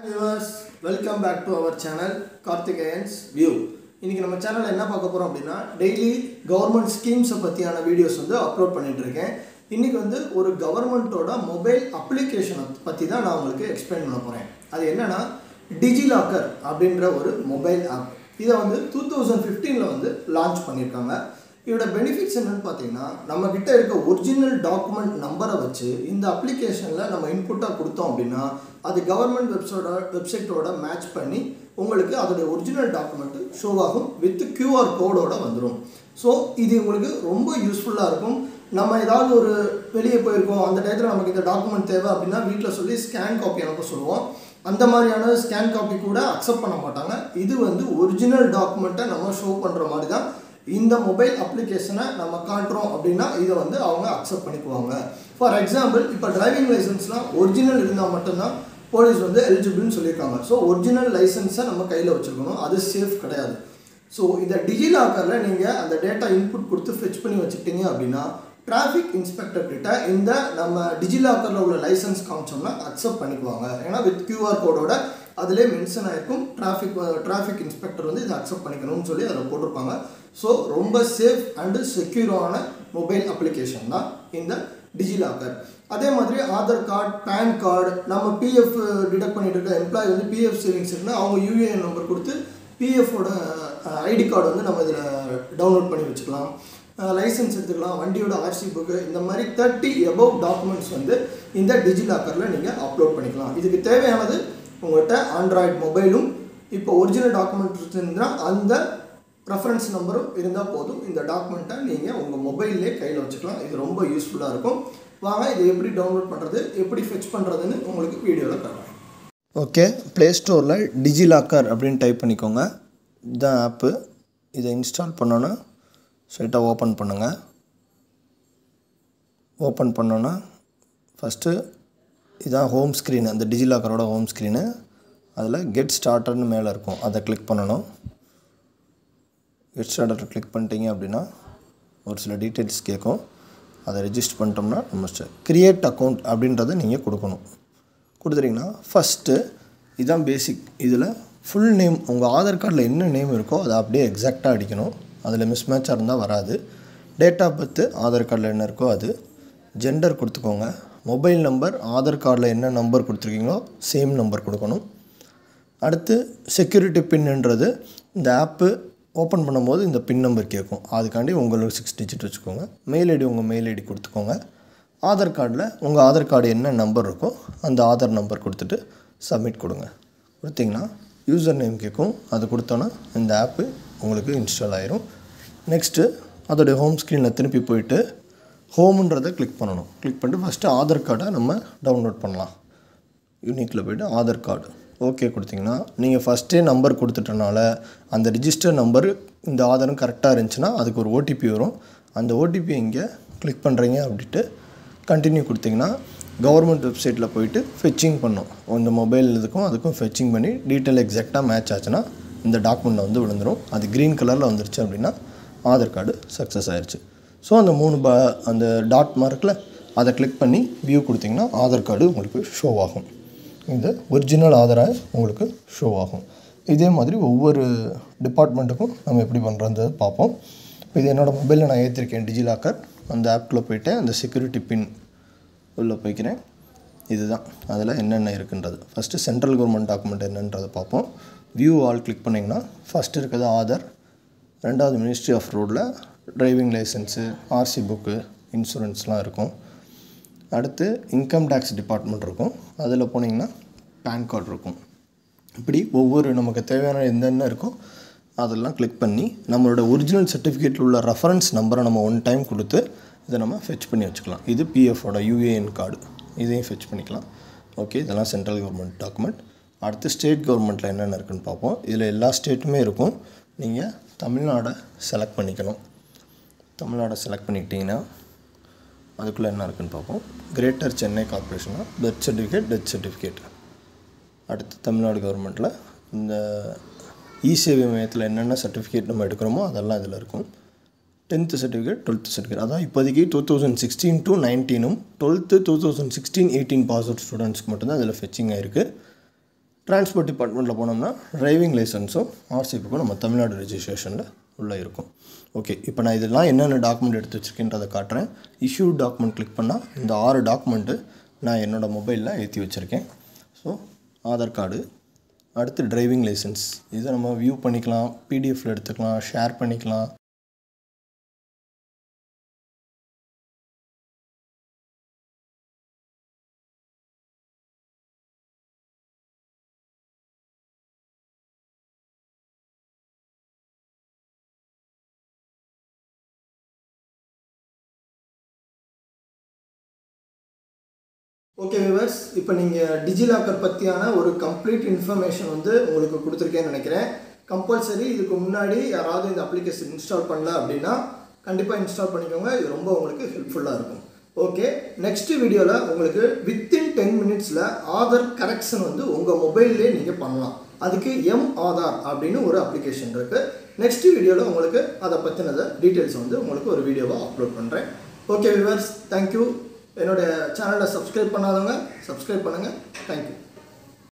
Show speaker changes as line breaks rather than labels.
Viewers, welcome back to our channel Karthikeyan's View. இன்னைக்கு நம்ம சேனல்ல என்ன பார்க்க போறோம் அப்படினா டெய்லி கவர்மெண்ட் ஸ்கீம்ஸ் பத்தியான வீடியோஸ் அப்லோட் பண்ணிட்டு இருக்கேன். இன்னைக்கு ஒரு கவர்மெண்டோட மொபைல் அப்ளிகேஷன் பத்தி தான் நான் உங்களுக்கு எக்ஸ்பிளைன் பண்ண போறேன். அது என்னன்னா டிஜிலாக்கர் அப்படிங்கற ஒரு மொபைல் ஆப். இத 2015ல லான்ச் பண்ணிருக்காங்க. இதோட பெனிஃபிட்ஸ் என்னன்னு பாத்தீங்கன்னா நம்ம கிட்ட இருக்க ஒரிஜினல் டாக்குமெண்ட் நம்பரை வச்சு இந்த அப்ளிகேஷன்ல நம்ம இன்புட்டா கொடுத்தோம் அப்படினா அது கவர்மெண்ட் வெப்சைட்டோட மேட்ச் பண்ணி உங்களுக்கு அதோட ஒரிஜினல் டாக்குமெண்ட் ஷோ ஆகும் வித் QR கோடோட வந்துரும். சோ இது உங்களுக்கு ரொம்ப யூஸ்ஃபுல்லா இருக்கும். நம்ம ஏதாவது ஒரு வெளிய போயிருக்கோம் அந்த டைத்துல நமக்கு இந்த டாக்குமெண்ட் தேவை அப்படினா வீட்ல சொல்லி ஸ்கேன் காப்பி அனுப்ப சொல்லுவோம். அந்த மாதிரியான ஸ்கேன் காப்பி கூட அக்செப்ட் பண்ண மாட்டாங்க. இது ஒரிஜினல் டாக்குமெண்ட்டை நம்ம ஷோ பண்ற மாதிரி தான் இந்த மொபைல் அப்ளிகேஷனை நம்ம காட்டுறோம் அப்படினா இத அவங்க அக்செப்ட் பண்ணிக்குவாங்க. ஃபார் எக்ஸாம்பிள் இப்போ டிரைவிங் லைசென்ஸ்லாம் ஒரிஜினல் இருந்தா மட்டும் தான் போலீஸ் எலிஜிபிள்னு சொல்லிருக்காங்க. சோ ஒரிஜினல் லைசென்ஸை நம்ம கையில வச்சிருக்கணும். அது சேஃப் கிடையாது. சோ இந்த டிஜிலாக்கர்ல நீங்க அந்த டேட்டா இன்புட் கொடுத்து ஃபெட்ச் பண்ணி வச்சிட்டீங்க அப்படினா டிராஃபிக் இன்ஸ்பெக்டர் கிட்ட இந்த நம்ம டிஜிலாக்கர்ல உள்ள லைசென்ஸ் காமிச்சோம்னா அக்செப்ட் பண்ணிக்குவாங்க. ஏனா வித் QR கோடோட அதிலே மென்ஷன் ஆயிருக்கும் டிராஃபிக் இன்ஸ்பெக்டர் இத அக்செப்ட் பண்ணிக்கணும்னு சொல்லி அத போட்டுருப்பாங்க. சோ ரொம்ப சேஃப் அண்ட் செக்யூரான மொபைல் அப்ளிகேஷன் தான் இந்த டிஜிலாக்கர். அதே மாதிரி ஆதார் கார்டு, பான் கார்டு, நம்ம PF டிடக்ட் பண்ணிட்டு இருக்க எம்ப்ளாயி PF சேவிங்ஸ் இருக்குன்னா அவங்க UAN நம்பர் கொடுத்து PF ஓட ஐடி கார்டு நம்ம இதுல டவுன்லோட் பண்ணி வச்சுக்கலாம். லைசென்ஸ் எடுத்துக்கலாம், வண்டியோட RC புக், இந்த மாதிரி 30 above டாக்குமெண்ட்ஸ் இந்த டிஜிலாக்கர்ல நீங்க அப்லோட் பண்ணிக்கலாம். இதுக்கு தேவையானது உங்கள்கிட்ட ஆண்ட்ராய்டு மொபைலும் இப்போ ஒரிஜினல் டாக்குமெண்ட் இருந்தா அந்த ரெஃபரன்ஸ் நம்பரும் இருந்தா போதும். இந்த டாக்குமெண்ட்டை நீங்க உங்க மொபைல்லே கையில வச்சுக்கலாம். இது ரொம்ப யூஸ்ஃபுல்லா இருக்கும். வாங்க இதை எப்படி டவுன்லோட் பண்றது, எப்படி ஃபெட்ச் பண்றதுன்னு உங்களுக்கு வீடியோல காட்டுறேன். ஓகே, Play Storeல டிஜிலாக்கர் அப்படினு டைப் பண்ணிக்கோங்க. இந்த ஆப் இதை இன்ஸ்டால் பண்ணனும். ஸ்ட்ரைட்டா ஓபன் பண்ணுங்க. ஓபன் பண்ணனும். ஃபர்ஸ்ட் இதான் ஹோம் ஸ்கிரீன், அந்த டிஜிலாக்கரோட ஹோம் ஸ்கிரீன். அதுல கெட் ஸ்டார்டட்னு மேல இருக்கும். அதை கிளிக் பண்ணனும். கெட் ஸ்டார்டட் கிளிக் பண்ணிட்டீங்க அப்படினா ஒரு சில டீடைல்ஸ் கேட்கும். அதை ரெஜிஸ்டர் பண்ணிட்டோம்னா நம்ம கிரியேட் அக்கவுண்ட் அப்படின்றத நீங்க கொடுக்கணும். கொடுத்துட்டீங்கன்னா ஃபர்ஸ்ட் இதான் பேசிக். இதுல ஃபுல் நேம், உங்க ஆதார் கார்டில் என்ன நேம் இருக்கோ அதை அப்படியே எக்ஸாக்ட்டா அடிக்கணும். அதில் மிஸ்மேட்சாக இருந்தால் வராது. டேட் ஆஃப் பர்த் ஆதார் கார்டில் என்ன இருக்கோ அது. ஜெண்டர் கொடுத்துக்கோங்க. மொபைல் நம்பர் ஆதார் கார்டில் என்ன நம்பர் கொடுத்துருக்கீங்களோ சேம் நம்பர் கொடுக்கணும். அடுத்து செக்யூரிட்டி பின்ன்றது இந்த ஆப்பு ஓப்பன் பண்ணும்போது இந்த பின் நம்பர் கேட்கும். அதுக்காண்டி உங்களுக்கு 6 டிஜிட் வச்சுக்கோங்க. மெயில் ஐடி உங்கள் மெயில் ஐடி கொடுத்துக்கோங்க. ஆதார் கார்டில் உங்கள் ஆதார் கார்டு என்ன நம்பர் இருக்கோ அந்த ஆதார் நம்பர் கொடுத்துட்டு சப்மிட் கொடுங்க. கொடுத்தீங்கன்னா யூசர் நேம் கேட்கும். அது கொடுத்தோன்னா இந்த ஆப்பு உங்களுக்கு இன்ஸ்டால் ஆயிரும். நெக்ஸ்ட்டு அதோடைய ஹோம் ஸ்க்ரீனில் திருப்பி போயிட்டு ஹோம்ன்றதை கிளிக் பண்ணணும். கிளிக் பண்ணிட்டு ஃபஸ்ட்டு ஆதார் கார்டை நம்ம டவுன்லோட் பண்ணலாம். யூனிக்கில் போய்ட்டு ஆதார் கார்டு ஓகே கொடுத்தீங்கன்னா நீங்கள் ஃபஸ்ட்டே நம்பர் கொடுத்துட்டனால அந்த ரிஜிஸ்டர் நம்பர் இந்த ஆதாரம் கரெக்டாக இருந்துச்சுன்னா அதுக்கு ஒரு OTP வரும். அந்த OTP இங்கே கிளிக் பண்ணுறீங்க அப்படின்ட்டு கண்டினியூ கொடுத்தீங்கன்னா கவர்மெண்ட் வெப்சைட்டில் போயிட்டு ஃபெச்சிங் பண்ணும். இந்த மொபைல் இதுக்கும் அதுக்கும் ஃபெச்சிங் பண்ணி டீட்டெயில் எக்ஸாக்டாக மேட்ச் ஆச்சுன்னா இந்த டாக்குமெண்ட்டில் விழுந்துடும். அது க்ரீன் கலரில் வந்துருச்சு அப்படின்னா ஆதார் கார்டு சக்ஸஸ் ஆயிடுச்சு. ஸோ அந்த அந்த டாட் மார்க்கில் அதை கிளிக் பண்ணி வியூ கொடுத்தீங்கன்னா ஆதார் கார்டு உங்களுக்கு ஷோ ஆகும். இந்த ஒரிஜினல் ஆதாராக உங்களுக்கு ஷோ ஆகும். இதே மாதிரி ஒவ்வொரு டிபார்ட்மெண்ட்டுக்கும் நம்ம எப்படி பண்ணுறது பார்ப்போம். இது என்னோடய மொபைலில் நான் ஏற்றிருக்கேன் டிஜிலாக்கர். அந்த ஆப்பில் போய்ட்டு அந்த செக்யூரிட்டி பின் உள்ளே போய்க்கிறேன். இதுதான் அதில் என்னென்ன இருக்குன்றது. ஃபஸ்ட்டு சென்ட்ரல் கவர்மெண்ட் டாக்குமெண்ட் என்னன்றதை பார்ப்போம். வியூ ஆல் கிளிக் பண்ணிங்கன்னா ஃபஸ்ட்டு இருக்கிறது ஆதார். ரெண்டாவது மினிஸ்ட்ரி ஆஃப் ரோடில் டிரைவிங் லைசன்ஸு, RC புக்கு, இன்சூரன்ஸ்லாம் இருக்கும். அடுத்து இன்கம் டேக்ஸ் டிபார்ட்மெண்ட் இருக்கும். அதில் போனீங்கன்னா பான் கார்டு இருக்கும். இப்படி ஒவ்வொரு நமக்கு தேவையான என்னென்ன இருக்கோ அதெல்லாம் கிளிக் பண்ணி நம்மளோட ஒரிஜினல் சர்டிஃபிகேட்டில் உள்ள ரெஃபரன்ஸ் நம்பரை நம்ம 1 டைம் கொடுத்து இதை நம்ம ஃபெட்ச் பண்ணி வச்சுக்கலாம். இது PFோட UAN கார்டு, இதையும் ஃபெட்ச் பண்ணிக்கலாம். ஓகே, இதெல்லாம் சென்ட்ரல் கவர்மெண்ட் டாக்குமெண்ட். அடுத்து ஸ்டேட் கவர்மெண்ட்டில் என்னென்ன இருக்குதுன்னு பார்ப்போம். இதில் எல்லா ஸ்டேட்டுமே இருக்கும். நீங்கள் தமிழ்நாடை செலக்ட் பண்ணிக்கணும். தமிழ்நாடை செலக்ட் பண்ணிக்கிட்டிங்கன்னா அதுக்குள்ளே என்ன இருக்குதுன்னு பார்ப்போம். கிரேட்டர் சென்னை கார்பரேஷனாக பர்த் சர்டிஃபிகேட், டெத் சர்டிஃபிகேட். அடுத்து தமிழ்நாடு கவர்மெண்ட்டில் இந்த இ-சேவை மையத்தில் என்னென்ன சர்டிஃபிகேட் நம்ம எடுக்கிறோமோ அதெல்லாம் இதில் இருக்கும். 10th certificate, 12th certificate. அதான் இப்போதைக்கு 2016 to 19 12th 2016-18 பாஸ் அவுட் ஸ்டூடெண்ட்ஸ்க்கு மட்டும்தான் இதில் ஃபெச்சிங் ஆகிருக்கு. டிரான்ஸ்போர்ட் டிபார்ட்மெண்ட்டில் போனோம்னா டிரைவிங் லைசன்ஸும் ஆர்சி புக்கும் நம்ம தமிழ்நாடு ரெஜிஸ்ட்ரேஷனில் உள்ளே இருக்கும். ஓகே, இப்போ நான் இதெல்லாம் என்னென்ன டாக்குமெண்ட் எடுத்து வச்சுருக்கேன்றதை காட்டுறேன். இஷ்யூ டாக்குமெண்ட் கிளிக் பண்ணால் இந்த 6 டாக்குமெண்ட்டு நான் என்னோடய மொபைலில் ஏற்றி வச்சுருக்கேன். ஸோ ஆதார் கார்டு, அடுத்து டிரைவிங் லைசன்ஸ், இதை நம்ம வியூ பண்ணிக்கலாம், பிடிஎஃப்பில் எடுத்துக்கலாம், ஷேர் பண்ணிக்கலாம். ஓகே வியூவர்ஸ், இப்போ நீங்கள் டிஜிலாக்கர் பற்றியான ஒரு கம்ப்ளீட் இன்ஃபர்மேஷன் வந்து உங்களுக்கு கொடுத்துருக்கேன்னு நினைக்கிறேன். கம்பல்சரி இதுக்கு முன்னாடி யாராவது இந்த அப்ளிகேஷன் இன்ஸ்டால் பண்ணல அப்படின்னா கண்டிப்பாக இன்ஸ்டால் பண்ணிக்கோங்க. இது ரொம்ப உங்களுக்கு ஹெல்ப்ஃபுல்லாக இருக்கும். ஓகே, நெக்ஸ்ட் வீடியோவில் உங்களுக்கு வித்தின் 10 மினிட்ஸில் ஆதார் கரெக்ஷன் வந்து உங்கள் மொபைல்லே நீங்கள் பண்ணலாம். அதுக்கு ஆதார் அப்படின்னு ஒரு அப்ளிகேஷன் இருக்குது. நெக்ஸ்ட் வீடியோவில் உங்களுக்கு அதை பற்றினதை டீட்டெயில்ஸ் வந்து உங்களுக்கு ஒரு வீடியோவாக அப்லோட் பண்ணுறேன். Okay viewers, thank you. என்னோட சேனலை சப்ஸ்கிரைப் பண்ணாதவங்க சப்ஸ்கிரைப் பண்ணுங்கள். தேங்க்யூ.